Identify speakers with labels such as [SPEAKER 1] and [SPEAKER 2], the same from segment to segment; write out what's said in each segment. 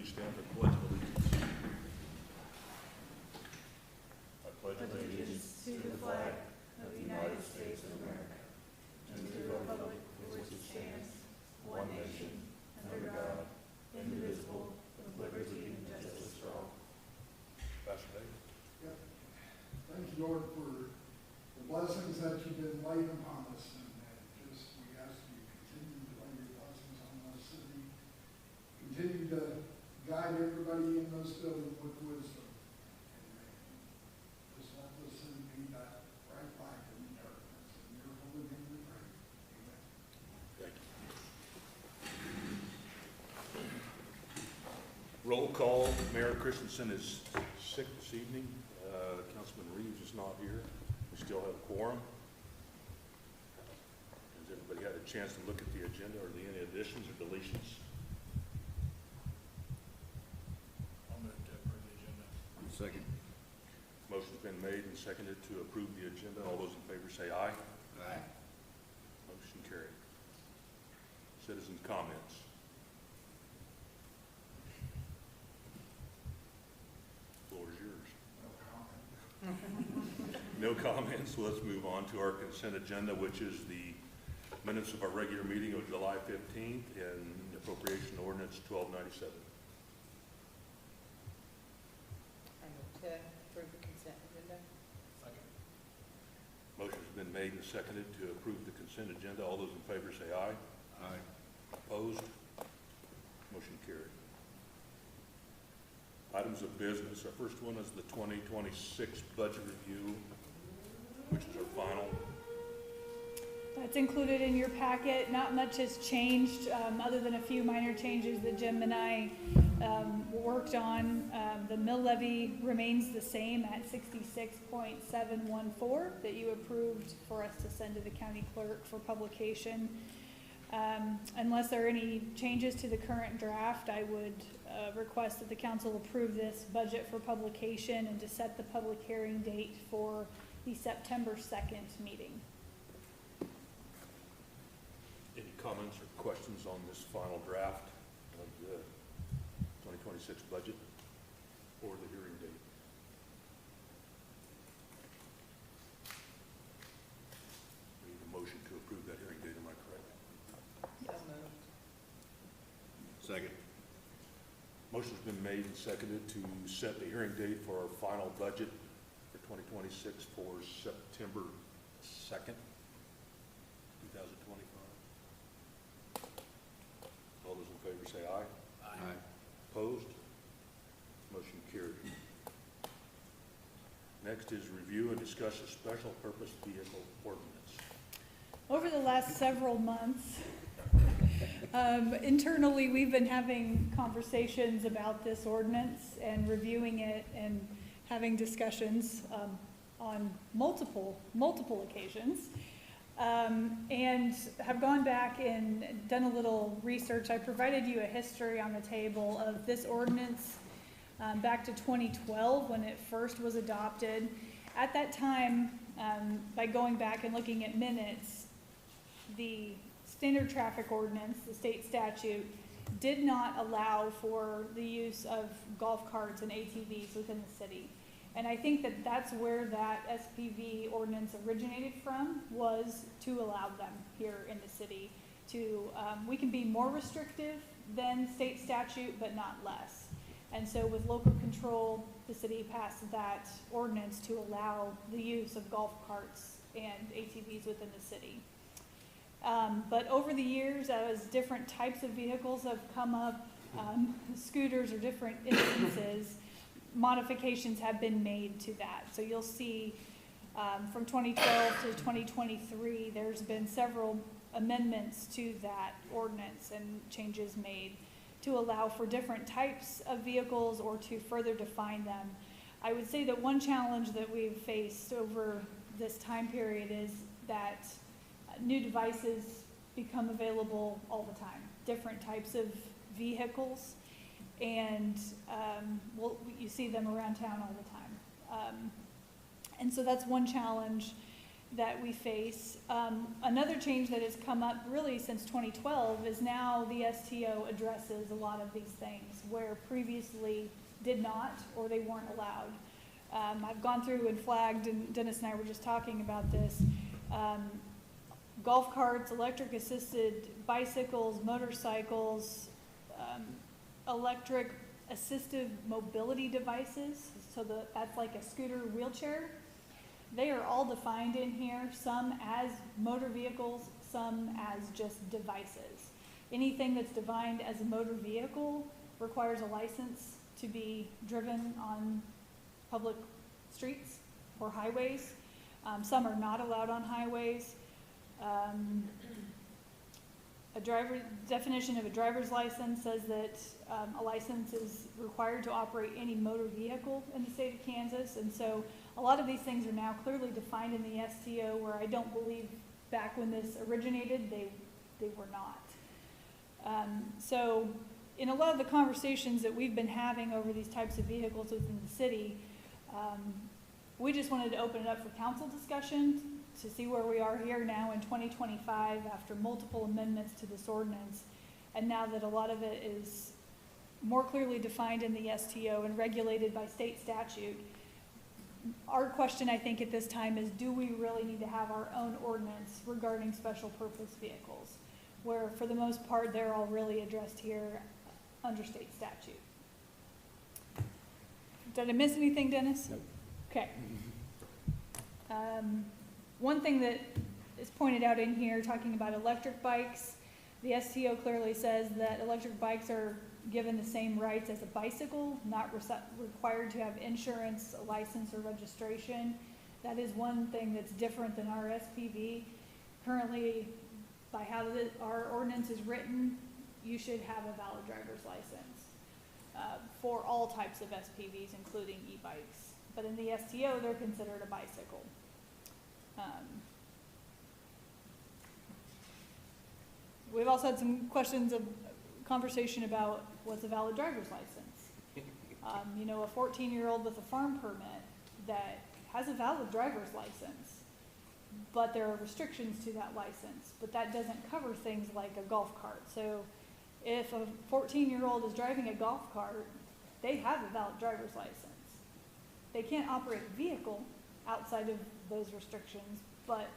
[SPEAKER 1] please stand for the Pledge of Allegiance? I pledge
[SPEAKER 2] allegiance to the flag of the United States of America and to the republic for which it stands, one nation, under God, indivisible, with liberty and justice for all.
[SPEAKER 1] Pastor Dave.
[SPEAKER 3] Yep. Thank you, Lord, for the blessings that you've been laying upon us, and just we ask you continue to lay your blessings on our city. Continue to guide everybody in this building with wisdom. And just let the city be that bright light in the darkness. In your holy name we pray. Amen.
[SPEAKER 1] Thank you. Roll call. Mayor Christensen is sick this evening. Councilman Reeves is not here. We still have a quorum. Has everybody had a chance to look at the agenda? Are there any additions or deletions?
[SPEAKER 4] I'll move to approve the agenda.
[SPEAKER 5] Second.
[SPEAKER 1] Motion's been made and seconded to approve the agenda. All those in favor say aye.
[SPEAKER 5] Aye.
[SPEAKER 1] Motion carried. Citizens' comments. Floor is yours. No comments. Well, let's move on to our consent agenda, which is the minutes of our regular meeting of July 15th and appropriation ordinance 1297.
[SPEAKER 2] I move to approve the consent agenda.
[SPEAKER 4] Second.
[SPEAKER 1] Motion's been made and seconded to approve the consent agenda. All those in favor say aye.
[SPEAKER 5] Aye.
[SPEAKER 1] Opposed? Motion carried. Items of business. Our first one is the 2026 budget review, which is our final.
[SPEAKER 6] That's included in your packet. Not much has changed, other than a few minor changes that Jim and I worked on. The mill levy remains the same at 66.714 that you approved for us to send to the county clerk for publication. Unless there are any changes to the current draft, I would request that the council approve this budget for publication and to set the public hearing date for the September 2nd meeting.
[SPEAKER 1] Any comments or questions on this final draft of the 2026 budget or the hearing date? We need a motion to approve that hearing date, am I correct?
[SPEAKER 2] So moved.
[SPEAKER 5] Second.
[SPEAKER 1] Motion's been made and seconded to set the hearing date for our final budget for 2026 for September 2nd, 2025. All those in favor say aye.
[SPEAKER 5] Aye.
[SPEAKER 1] Opposed? Motion carried. Next is review and discuss a special purpose vehicle ordinance.
[SPEAKER 6] Over the last several months, internally, we've been having conversations about this ordinance and reviewing it and having discussions on multiple occasions, and have gone back and done a little research. I provided you a history on the table of this ordinance back to 2012 when it first was adopted. At that time, by going back and looking at minutes, the standard traffic ordinance, the state statute, did not allow for the use of golf carts and ATVs within the city. And I think that that's where that SPV ordinance originated from, was to allow them here in the city to, we can be more restrictive than state statute, but not less. And so with local control, the city passed that ordinance to allow the use of golf carts and ATVs within the city. But over the years, as different types of vehicles have come up, scooters or different instances, modifications have been made to that. So you'll see from 2012 to 2023, there's been several amendments to that ordinance and changes made to allow for different types of vehicles or to further define them. I would say that one challenge that we've faced over this time period is that new devices become available all the time, different types of vehicles, and you see them around town all the time. And so that's one challenge. that we face. Another change that has come up really since 2012 is now the STO addresses a lot of these things where previously did not or they weren't allowed. I've gone through and flagged, and Dennis and I were just talking about this, golf carts, electric assisted bicycles, motorcycles, electric assistive mobility devices, so that's like a scooter wheelchair. They are all defined in here, some as motor vehicles, some as just devices. Anything that's defined as a motor vehicle requires a license to be driven on public streets or highways. Some are not allowed on highways. Definition of a driver's license says that a license is required to operate any motor vehicle in the state of Kansas, and so a lot of these things are now clearly defined in the STO, where I don't believe back when this originated, they were not. So in a lot of the conversations that we've been having over these types of vehicles within the city, we just wanted to open it up for council discussion to see where we are here now in 2025 after multiple amendments to this ordinance. And now that a lot of it is more clearly defined in the STO and regulated by state statute, our question, I think, at this time is, do we really need to have our own ordinance regarding special purpose vehicles? Where, for the most part, they're all really addressed here under state statute. Did I miss anything, Dennis?
[SPEAKER 5] Nope.
[SPEAKER 6] Okay. One thing that is pointed out in here, talking about electric bikes, the STO clearly says that electric bikes are given the same rights as a bicycle, not required to have insurance, a license, or registration. That is one thing that's different than our SPV. Currently, by how our ordinance is written, you should have a valid driver's license for all types of SPVs, including e-bikes. But in the STO, they're considered a bicycle. We've also had some questions of conversation about what's a valid driver's license. You know, a 14-year-old with a farm permit that has a valid driver's license, but there are restrictions to that license, but that doesn't cover things like a golf cart. So if a 14-year-old is driving a golf cart, they have a valid driver's license. They can't operate a vehicle outside of those restrictions, but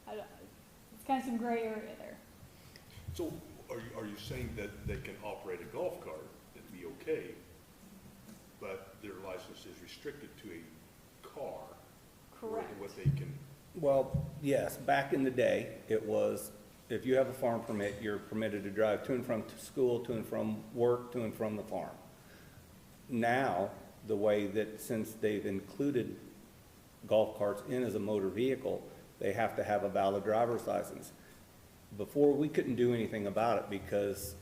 [SPEAKER 6] it's kind of some gray area there.
[SPEAKER 1] So are you saying that they can operate a golf cart and be okay, but their license is restricted to a car?
[SPEAKER 6] Correct.
[SPEAKER 1] What they can,
[SPEAKER 7] Well, yes, back in the day, it was, if you have a farm permit, you're permitted to drive to and from school, to and from work, to and from the farm. Now, the way that, since they've included golf carts in as a motor vehicle, they have to have a valid driver's license. Before, we couldn't do anything about it because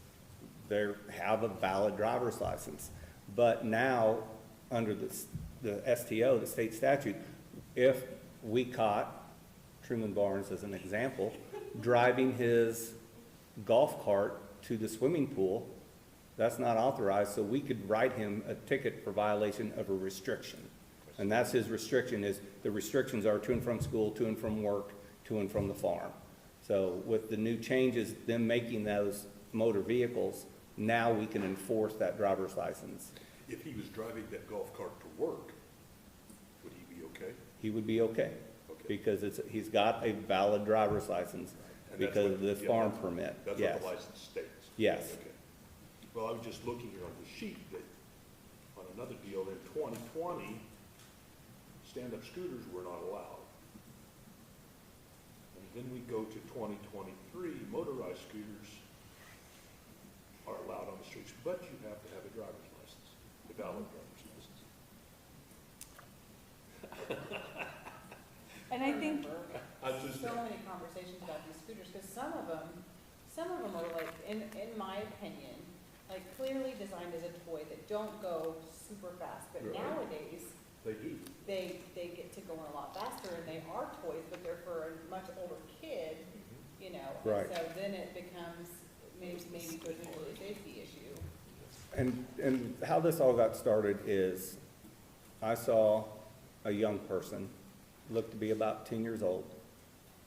[SPEAKER 7] they have a valid driver's license. But now, under the STO, the state statute, if we caught Truman Barnes, as an example, driving his golf cart to the swimming pool, that's not authorized, so we could write him a ticket for violation of a restriction. And that's his restriction, is the restrictions are to and from school, to and from work, to and from the farm. So with the new changes, them making those motor vehicles, now we can enforce that driver's license.
[SPEAKER 1] if he was driving that golf cart to work, would he be okay?
[SPEAKER 7] He would be okay,
[SPEAKER 1] Okay.
[SPEAKER 7] because he's got a valid driver's license
[SPEAKER 1] And that's
[SPEAKER 7] because
[SPEAKER 1] what-
[SPEAKER 7] of this
[SPEAKER 1] yeah,
[SPEAKER 7] farm
[SPEAKER 1] that's-
[SPEAKER 7] permit,
[SPEAKER 1] That's
[SPEAKER 7] yes.
[SPEAKER 1] what the license states?
[SPEAKER 7] Yes.
[SPEAKER 1] Okay. Well, I was just looking here on the sheet that, on another deal, in 2020, stand-up scooters were not allowed. And then we go to 2023, motorized scooters are allowed on the streets, but you have to have a driver's license, a valid driver's license.
[SPEAKER 6] And I think,
[SPEAKER 1] I just,
[SPEAKER 2] So many conversations about these scooters, because some of them are like, in my opinion, like clearly designed as a toy that don't go super fast, but
[SPEAKER 1] Right.
[SPEAKER 2] nowadays,
[SPEAKER 1] they do.
[SPEAKER 2] they get to going a lot faster, and they are toys, but they're for a much older kid, you know? and
[SPEAKER 7] Right.
[SPEAKER 2] So then it becomes maybe potentially a safety issue.
[SPEAKER 7] And how this all got started is, I saw a young person looked to be about 10 years old,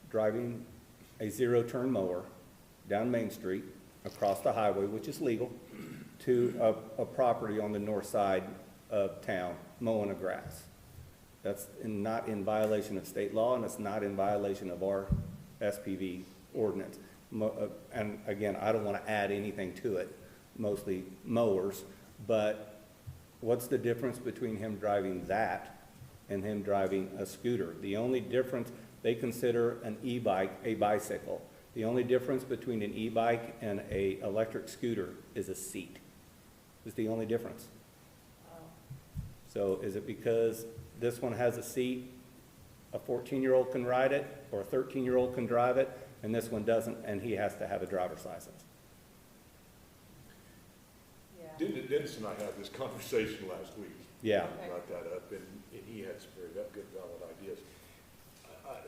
[SPEAKER 7] driving a zero-turn mower down Main Street, across the highway, which is legal, to a property on the north side of town, mowing the grass. That's not in violation of state law, and it's not in violation of our SPV ordinance. And again, I don't want to add anything to it, mostly mowers, but what's the difference between him driving that and him driving a scooter? The only difference, they consider an e-bike a bicycle. The only difference between an e-bike and a electric scooter is a seat. Is the only difference. So is it because this one has a seat, a 14-year-old can ride it, or a 13-year-old can drive it, and this one doesn't, and he has to have a driver's license?
[SPEAKER 2] Yeah.
[SPEAKER 1] Dennis and I had this conversation last week.
[SPEAKER 7] Yeah.
[SPEAKER 2] Okay.
[SPEAKER 1] Brought that up, and he had some very good, valid ideas.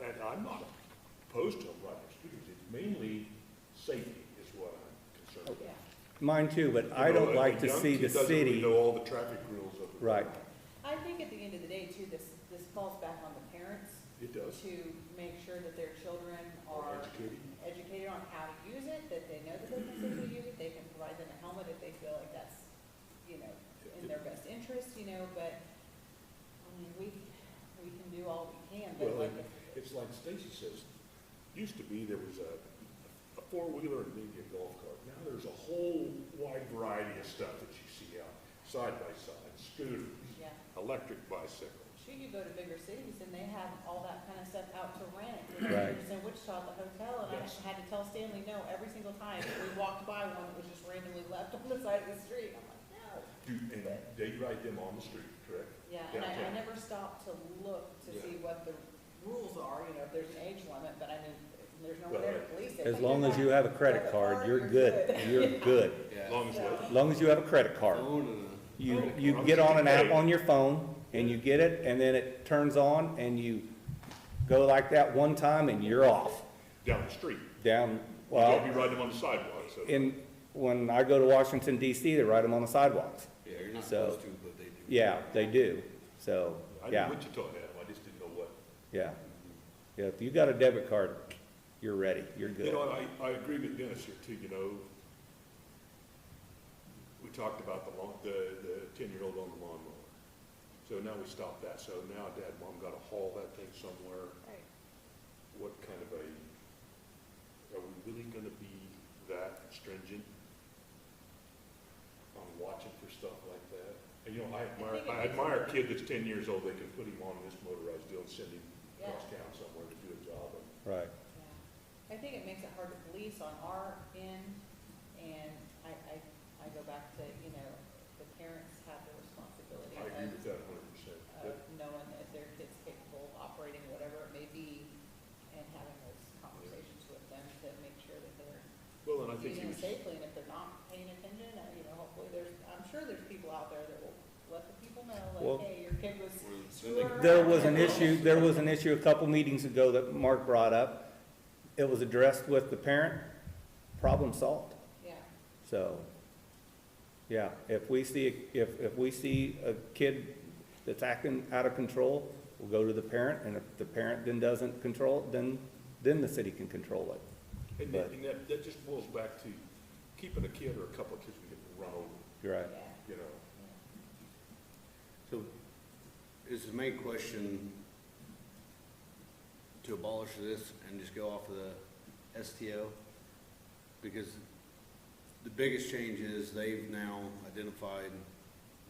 [SPEAKER 1] And I'm not opposed to them riding scooters. It's mainly safety is what I'm concerned
[SPEAKER 2] Yeah.
[SPEAKER 1] about.
[SPEAKER 7] Mine too, but I
[SPEAKER 1] You know,
[SPEAKER 7] don't
[SPEAKER 1] a
[SPEAKER 7] like to
[SPEAKER 1] young
[SPEAKER 7] see
[SPEAKER 1] kid
[SPEAKER 7] the
[SPEAKER 1] doesn't really
[SPEAKER 7] city,
[SPEAKER 1] know all the traffic rules of the
[SPEAKER 7] right,
[SPEAKER 1] road.
[SPEAKER 2] I think at the end of the day too, this falls back on the parents
[SPEAKER 1] It does.
[SPEAKER 2] to make sure that their children are
[SPEAKER 1] Educated.
[SPEAKER 2] educated on how to use it, that they know that they can safely use it, they can provide them a helmet if they feel like that's, you know, in their best interest, you know, but, I mean, we can do all we can, but
[SPEAKER 1] Well,
[SPEAKER 2] like,
[SPEAKER 1] it's like Stacy says, used to be there was a four-wheeler and maybe a golf cart. Now there's a whole wide variety of stuff that you see out, side-by-side, scooters,
[SPEAKER 2] yeah.
[SPEAKER 1] electric bicycles.
[SPEAKER 2] Sure, you go to bigger cities and they have all that kind of stuff out to rent. You know,
[SPEAKER 7] Right.
[SPEAKER 2] there's in Wichita at the hotel, and
[SPEAKER 1] Yes.
[SPEAKER 2] I had to tell Stanley no every single time that we walked by one that was just randomly left on the side of the street. I'm like, no.
[SPEAKER 1] And they ride them on the street, correct?
[SPEAKER 2] Yeah, and I
[SPEAKER 1] Downtown.
[SPEAKER 2] never stopped to look to
[SPEAKER 1] Yeah.
[SPEAKER 2] see what the rules are, you know, if there's an age limit, but I mean, there's no one
[SPEAKER 1] Well,
[SPEAKER 2] there to police it.
[SPEAKER 7] as
[SPEAKER 2] If
[SPEAKER 7] long
[SPEAKER 2] you're
[SPEAKER 7] as you
[SPEAKER 2] not-
[SPEAKER 7] have a credit card, you're good, you're good.
[SPEAKER 1] As long as what?
[SPEAKER 7] As long as you have a credit card. You get on an app on your phone, and you get it, and then it turns on, and you go like that one time, and you're off,
[SPEAKER 1] Down the street.
[SPEAKER 7] down,
[SPEAKER 1] You
[SPEAKER 7] well,
[SPEAKER 1] gotta be riding them on the sidewalk, so.
[SPEAKER 7] when I go to Washington DC, they ride them on the sidewalks.
[SPEAKER 5] Yeah, you're not
[SPEAKER 7] So-
[SPEAKER 5] supposed to, but they do.
[SPEAKER 7] Yeah, they do, so,
[SPEAKER 1] I
[SPEAKER 7] yeah,
[SPEAKER 1] knew Wichita had them, I just didn't know what.
[SPEAKER 7] yeah. Yeah, if you got a debit card, you're ready, you're
[SPEAKER 1] You
[SPEAKER 7] good.
[SPEAKER 1] know, I agree with Dennis here too, you know. We talked about the 10-year-old on the lawnmower. So now we stopped that. So now Dad, Mom got to haul that thing somewhere.
[SPEAKER 6] Right.
[SPEAKER 1] What kind of are we really gonna be that stringent on watching for stuff like that? And you know, I admire a kid that's 10 years old, they can put him on this motorized deal and send him across town somewhere to do a job.
[SPEAKER 7] Right,
[SPEAKER 2] Yeah. I think it makes it hard to police on our end, and I go back to, you know, the parents have the responsibility
[SPEAKER 1] I agree
[SPEAKER 2] of
[SPEAKER 1] with that 100%.
[SPEAKER 2] knowing if their kid's capable of operating whatever it may be, and having those conversations with them to make sure that they're
[SPEAKER 1] Well, and I think he
[SPEAKER 2] using it
[SPEAKER 1] was,
[SPEAKER 2] safely, and if they're not paying attention, you know, hopefully I'm sure there's people out there that will let the people know,
[SPEAKER 7] Well,
[SPEAKER 2] like, hey, your kid was
[SPEAKER 5] Well,
[SPEAKER 2] screwing around.
[SPEAKER 7] there was an issue a couple meetings ago that Mark brought up. It was addressed with the parent, problem solved.
[SPEAKER 2] Yeah,
[SPEAKER 7] So, yeah, if we see a kid that's acting out of control, we'll go to the parent, and if the parent then doesn't control, then the city can control it.
[SPEAKER 1] and
[SPEAKER 7] But-
[SPEAKER 1] that just boils back to keeping a kid or a couple of kids from getting run over,
[SPEAKER 7] You're right.
[SPEAKER 2] yeah,
[SPEAKER 1] you know.
[SPEAKER 2] yeah.
[SPEAKER 5] So is the main question to abolish this and just go off of the STO? Because the biggest change is they've now identified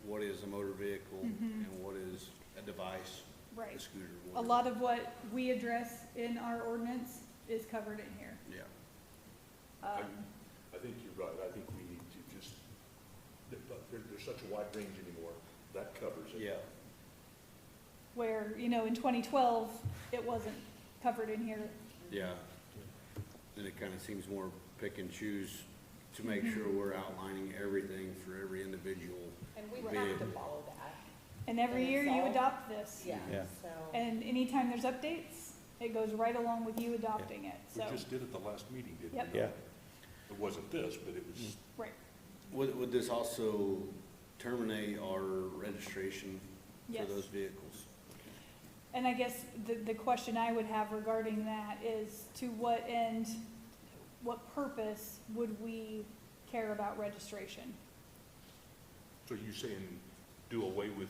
[SPEAKER 5] what is a motor vehicle and what is a device,
[SPEAKER 6] Right.
[SPEAKER 5] a scooter.
[SPEAKER 6] A
[SPEAKER 5] whatever.
[SPEAKER 6] lot of what we address in our ordinance is covered in here.
[SPEAKER 5] Yeah.
[SPEAKER 1] I think you're right. I think we need to just, there's such a wide range anymore. That covers it.
[SPEAKER 5] Yeah.
[SPEAKER 6] Where, you know, in 2012, it wasn't covered in here.
[SPEAKER 5] Yeah. Then it kind of seems more pick and choose to make sure we're outlining everything for every individual.
[SPEAKER 2] And we
[SPEAKER 5] Right.
[SPEAKER 2] have to follow that,
[SPEAKER 6] And every
[SPEAKER 2] And
[SPEAKER 6] year
[SPEAKER 2] it's
[SPEAKER 6] you
[SPEAKER 2] all-
[SPEAKER 6] adopt this.
[SPEAKER 2] yeah,
[SPEAKER 7] Yeah.
[SPEAKER 2] so.
[SPEAKER 6] And anytime there's updates, it goes right along with you adopting it,
[SPEAKER 1] We
[SPEAKER 6] so,
[SPEAKER 1] just did it the last meeting, didn't we?
[SPEAKER 6] Yep.
[SPEAKER 7] Yeah.
[SPEAKER 1] It wasn't this, but it was,
[SPEAKER 6] right,
[SPEAKER 5] Would this also terminate our registration for
[SPEAKER 6] Yes.
[SPEAKER 5] those vehicles?
[SPEAKER 6] And I guess the question I would have regarding that is, to what end, what purpose would we care about registration?
[SPEAKER 1] So you saying do away with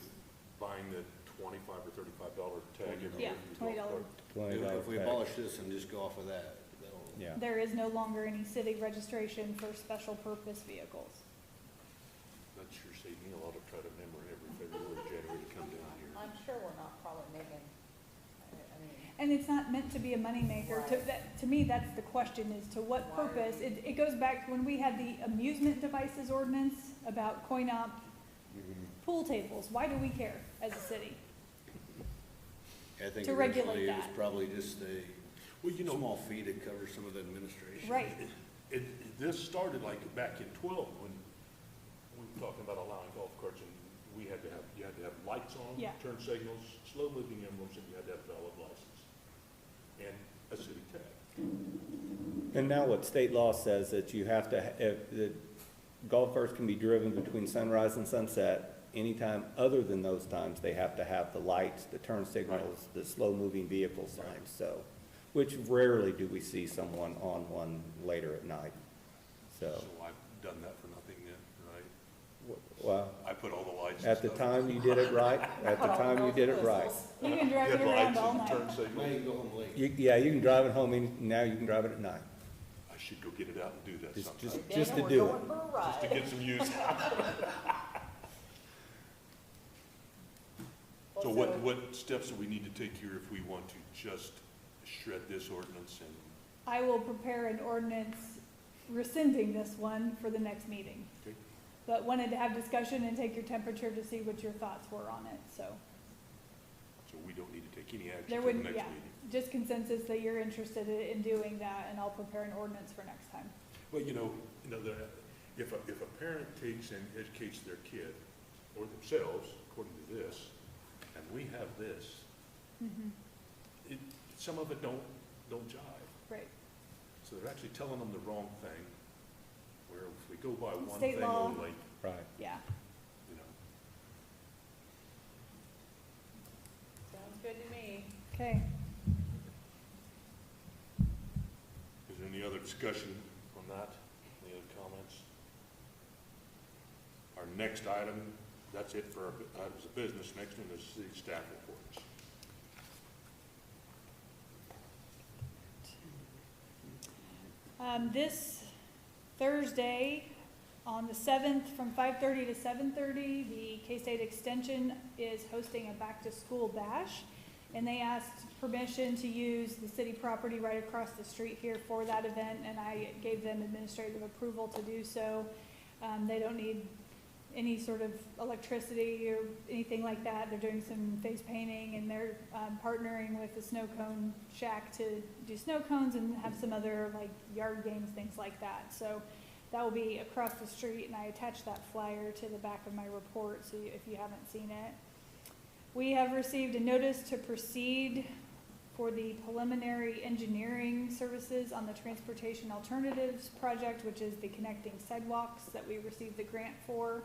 [SPEAKER 1] buying the $25 or $35 tag every
[SPEAKER 6] Yeah,
[SPEAKER 1] year for your golf
[SPEAKER 6] $20.
[SPEAKER 1] cart?
[SPEAKER 5] If we abolish this and just go off of that, that'll.
[SPEAKER 7] Yeah.
[SPEAKER 6] There is no longer any city registration for special purpose vehicles.
[SPEAKER 1] That sure saved me a lot of trying to remember every February, January to come down here.
[SPEAKER 2] I'm sure we're not probably making, I mean,
[SPEAKER 6] And it's not meant to be a moneymaker.
[SPEAKER 2] Right.
[SPEAKER 6] To me, that's the question, is to what
[SPEAKER 2] Why are
[SPEAKER 6] purpose?
[SPEAKER 2] we-
[SPEAKER 6] It goes back to when we had the amusement devices ordinance about coin-op pool tables. Why do we care as a city?
[SPEAKER 5] I think
[SPEAKER 6] To regulate
[SPEAKER 5] originally it was
[SPEAKER 6] that.
[SPEAKER 5] probably just a
[SPEAKER 1] Well, you know,
[SPEAKER 5] small fee to cover some of the administration.
[SPEAKER 6] Right.
[SPEAKER 1] this started like back in 12 when we were talking about allowing golf carts and you had to have lights on,
[SPEAKER 6] Yeah.
[SPEAKER 1] turn signals, slow moving emblems, and you had to have a valid license. And a city tag.
[SPEAKER 7] And now what state law says that you have to, if the golf carts can be driven between sunrise and sunset, anytime other than those times, they have to have the lights, the turn signals, the slow-moving vehicle signs, so, which rarely do we see someone on one later at night, so.
[SPEAKER 1] So I've done that for nothing then, right?
[SPEAKER 7] Well,
[SPEAKER 1] I put all the lights.
[SPEAKER 7] at the time you did it right, at the time you did it right.
[SPEAKER 6] You can drive it around all night.
[SPEAKER 1] Turn
[SPEAKER 5] Now
[SPEAKER 1] signals.
[SPEAKER 5] you can go home late.
[SPEAKER 7] Yeah, you can drive it home, now you can drive it at night,
[SPEAKER 1] I should go get it out and do that sometime.
[SPEAKER 7] just to
[SPEAKER 2] Daniel,
[SPEAKER 7] do
[SPEAKER 2] we're
[SPEAKER 7] it.
[SPEAKER 2] going for a
[SPEAKER 1] Just to
[SPEAKER 2] ride.
[SPEAKER 1] get some use out of it. So what steps do we need to take here if we want to just shred this ordinance and,
[SPEAKER 6] I will prepare an ordinance rescinding this one for the next meeting.
[SPEAKER 1] Okay.
[SPEAKER 6] But wanted to have discussion and take your temperature to see what your thoughts were on it, so.
[SPEAKER 1] so we don't need to take any action
[SPEAKER 6] There
[SPEAKER 1] until the
[SPEAKER 6] wouldn't,
[SPEAKER 1] next
[SPEAKER 6] yeah,
[SPEAKER 1] meeting?
[SPEAKER 6] just consensus that you're interested in doing that, and I'll prepare an ordinance for next time.
[SPEAKER 1] Well, if a parent takes and educates their kid or themselves, according to this, and we have this, some of it don't jive.
[SPEAKER 6] Right.
[SPEAKER 1] So they're actually telling them the wrong thing, where if we go by one
[SPEAKER 6] State
[SPEAKER 1] thing
[SPEAKER 6] law.
[SPEAKER 1] only,
[SPEAKER 7] Right.
[SPEAKER 6] Yeah.
[SPEAKER 1] you know.
[SPEAKER 2] Sounds good to me.
[SPEAKER 6] Okay.
[SPEAKER 1] Is there any other discussion on that? Any other comments? Our next item, that's it for our items of business. Next one is city staff reports.
[SPEAKER 6] This Thursday, on the 7th, from 5:30 to 7:30, the K-State Extension is hosting a back-to-school bash, and they asked permission to use the city property right across the street here for that event, and I gave them administrative approval to do so. They don't need any sort of electricity or anything like that. They're doing some face painting, and they're partnering with the Snow Cone Shack to do snow cones and have some other like yard games, things like that. So that will be across the street, and I attached that flyer to the back of my report, so if you haven't seen it. We have received a notice to proceed for the preliminary engineering services on the Transportation Alternatives Project, which is the connecting sidewalks that we received the grant for.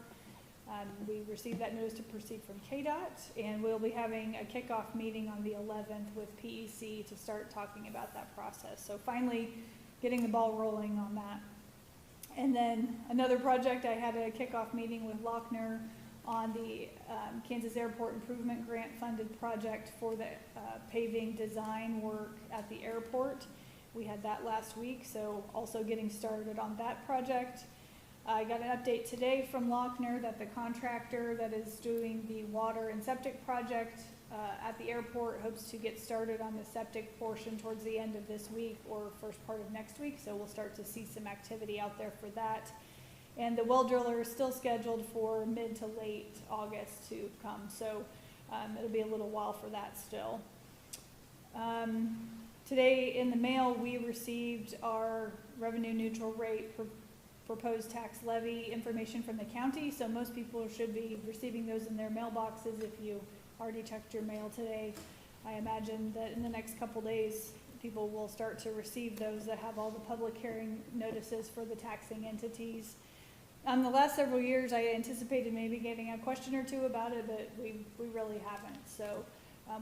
[SPEAKER 6] We received that notice to proceed from KDOT, and we'll be having a kickoff meeting on the 11th with PEC to start talking about that process. So finally, getting the ball rolling on that. And then another project, I had a kickoff meeting with Lochner on the Kansas Airport Improvement Grant funded project for the paving design work at the airport. We had that last week, so also getting started on that project. I got an update today from Lochner that the contractor that is doing the water and septic project at the airport hopes to get started on the septic portion towards the end of this week or first part of next week, so we'll start to see some activity out there for that. And the well driller is still scheduled for mid to late August to come, so it'll be a little while for that still. Today in the mail, we received our revenue neutral rate proposed tax levy information from the county, so most people should be receiving those in their mailboxes if you already checked your mail today. I imagine that in the next couple days, people will start to receive those that have all the public hearing notices for the taxing entities. The last several years, I anticipated maybe getting a question or two about it, but we really haven't. So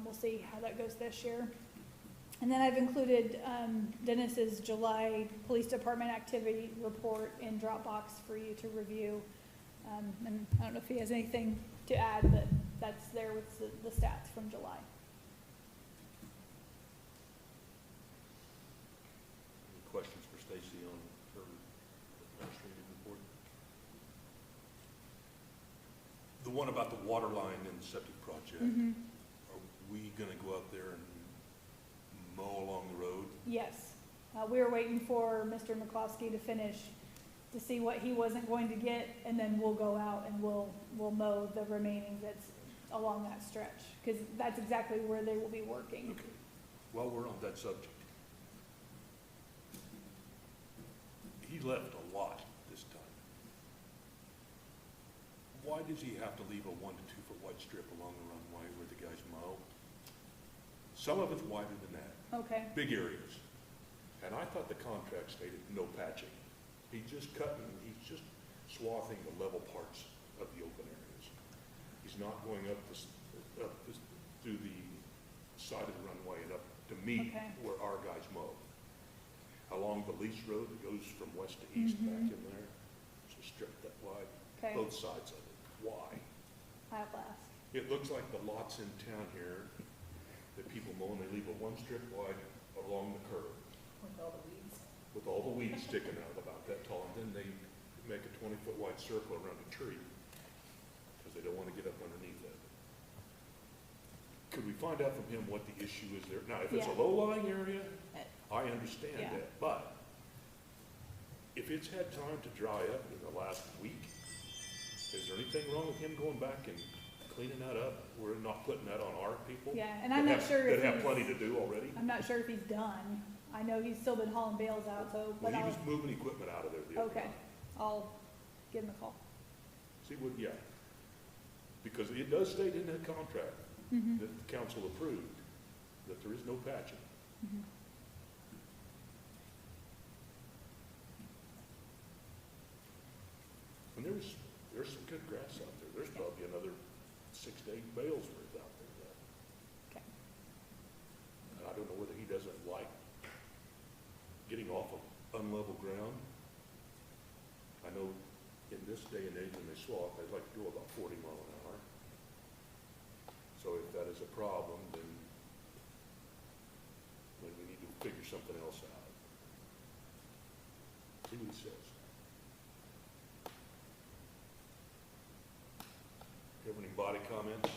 [SPEAKER 6] We'll see how that goes this year. And then I've included Dennis's July Police Department activity report in Dropbox for you to review. And I don't know if he has anything to add, but that's there with the stats from July.
[SPEAKER 1] Any questions for Stacy on her administrative report? The one about the water line and the septic project, are we gonna go out there and mow along the road?
[SPEAKER 6] Yes, we were waiting for Mr. McCloskey to finish, to see what he wasn't going to get, and then we'll go out and we'll mow the remaining that's along that stretch, because that's exactly where they will be working.
[SPEAKER 1] Okay, while we're on that subject, he left a lot this time. Why does he have to leave a 1 to 2 foot wide strip along the runway where the guys mow? Some of it's wider than that.
[SPEAKER 6] Okay,
[SPEAKER 1] Big areas. And I thought the contract stated no patching. He's just cutting, he's just swathing the level parts of the open areas. He's not going up through the side of the runway and up to meet
[SPEAKER 6] Okay.
[SPEAKER 1] where our guys mow. Along the lease road that goes from west to east back in there, it's a strip that wide,
[SPEAKER 6] okay,
[SPEAKER 1] both sides of it. Why?
[SPEAKER 6] I'll ask.
[SPEAKER 1] It looks like the lots in town here that people mow, and they leave a 1 strip wide along the curb
[SPEAKER 2] With all the weeds.
[SPEAKER 1] with all the weeds sticking out about that tall, and then they make a 20 foot wide circle around a tree because they don't want to get up underneath it. Could we find out from him what the issue is there? Now, if it's a
[SPEAKER 6] Yeah.
[SPEAKER 1] low-lying area, I understand
[SPEAKER 6] Yeah.
[SPEAKER 1] that, but if it's had time to dry up in the last week, is there anything wrong with him going back and cleaning that up? We're not putting that on our people?
[SPEAKER 6] Yeah, and I'm not sure if
[SPEAKER 1] That have
[SPEAKER 6] he's,
[SPEAKER 1] plenty to do already?
[SPEAKER 6] I'm not sure if he's done. I know he's still been hauling bales out, so,
[SPEAKER 1] Well,
[SPEAKER 6] but
[SPEAKER 1] he was
[SPEAKER 6] I'll,
[SPEAKER 1] moving equipment out of there the other
[SPEAKER 6] okay,
[SPEAKER 1] night.
[SPEAKER 6] I'll give him a call.
[SPEAKER 1] See, what, yeah. Because it does state in that contract
[SPEAKER 6] Mm-hmm.
[SPEAKER 1] that the council approved that there is no patching.
[SPEAKER 6] Mm-hmm.
[SPEAKER 1] And there's some good grass out there. There's probably another 6 to 8 bales worth out there yet.
[SPEAKER 6] Okay.
[SPEAKER 1] And I don't know whether he doesn't like getting off of unlevel ground. I know in this day and age when they swath, they'd like to go about 40 miles an hour. So if that is a problem, then we need to figure something else out. See what he says. Do you have any body comments?